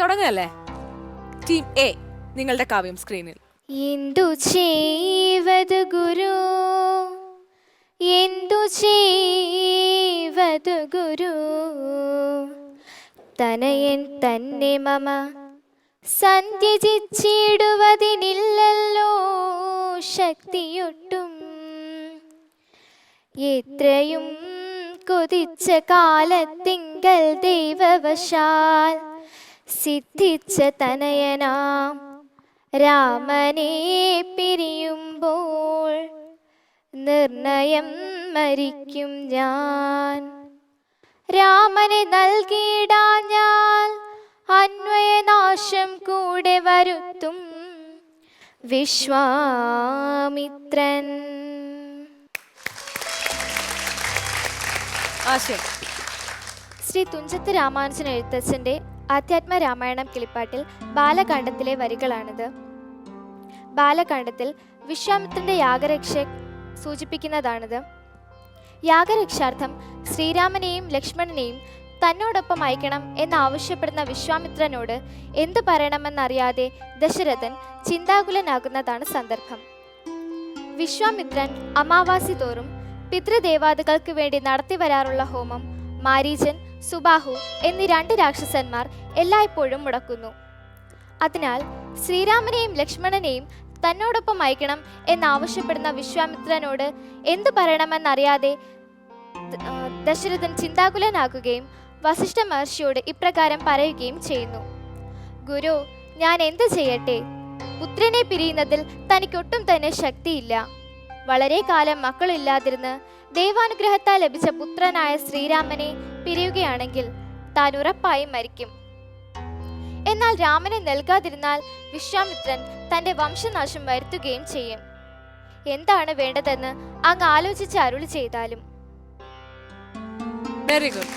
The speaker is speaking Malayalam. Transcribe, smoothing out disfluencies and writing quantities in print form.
തുടങ്ങല്ലേ? ടീം എ, നിങ്ങളുടെ കാവ്യം സ്ക്രീനിൽ. എന്തു ചെയ്വതു ഗുരു, എന്തു ചെയ്വതു ഗുരു, തനയൻ തന്നെ മമ സന്ധ്യജിച്ചിടുവതിനില്ലല്ലോ ശക്തിയൊട്ടും. എത്രയും കൊതിച്ച കാലത്തിങ്കൽ ദൈവവശാൽ സിദ്ധിച്ച തനയനാം രാമനെ പിരിയുമ്പോൾ നിർണയം മരിക്കും ഞാൻ. രാമനെ നൽകിയിടാൻ ഞാൻ അന്വയനാശം കൂടെ വരുത്തും വിശ്വാമിത്രൻ. ശ്രീ തുഞ്ചത്ത് രാമാനുജൻ എഴുത്തച്ഛൻ്റെ ആധ്യാത്മ രാമായണം കിളിപ്പാട്ടിൽ ബാലകാണ്ഡത്തിലെ വരികളാണിത്. ബാലകാണ്ഡത്തിൽ വിശ്വാമിത്രന്റെ യാഗരക്ഷ സൂചിപ്പിക്കുന്നതാണിത്. യാഗരക്ഷാർത്ഥം ശ്രീരാമനെയും ലക്ഷ്മണനെയും തന്നോടൊപ്പം അയക്കണം എന്നാവശ്യപ്പെടുന്ന വിശ്വാമിത്രനോട് എന്തു പറയണമെന്നറിയാതെ ദശരഥൻ ചിന്താകുലനാകുന്നതാണ് സന്ദർഭം. വിശ്വാമിത്രൻ അമാവാസി തോറും പിതൃദേവാദികൾക്ക് വേണ്ടി നടത്തിവരാറുള്ള ഹോമം മാരീചൻ, സുബാഹു എന്നീ 2 രാക്ഷസന്മാർ എല്ലായ്പ്പോഴും മുടക്കുന്നു. അതിനാൽ ശ്രീരാമനെയും ലക്ഷ്മണനെയും തന്നോടൊപ്പം അയക്കണം എന്നാവശ്യപ്പെടുന്ന വിശ്വാമിത്രനോട് എന്തു പറയണമെന്നറിയാതെ ദശരഥൻ ചിന്താകുലനാകുകയും വസിഷ്ഠ മഹർഷിയോട് ഇപ്രകാരം പറയുകയും ചെയ്യുന്നു. ഗുരു, ഞാൻ എന്ത് ചെയ്യട്ടെ? പുത്രനെ പിരിയുന്നതിൽ തനിക്കൊട്ടും തന്നെ ശക്തിയില്ല. വളരെ കാലം മക്കളില്ലാതിരുന്ന് ദൈവാനുഗ്രഹത്താൽ ലഭിച്ച പുത്രനായ ശ്രീരാമനെ പിരിയുകയാണെങ്കിൽ താൻ ഉറപ്പായും മരിക്കും. എന്നാൽ രാമനെ നൽകാതിരുന്നാൽ വിശ്വാമിത്രൻ തൻ്റെ വംശനാശം വരുത്തുകയും ചെയ്യും. എന്താണ് വേണ്ടതെന്ന് അങ്ങ് ആലോചിച്ച് അരുളി ചെയ്താലും. Very good.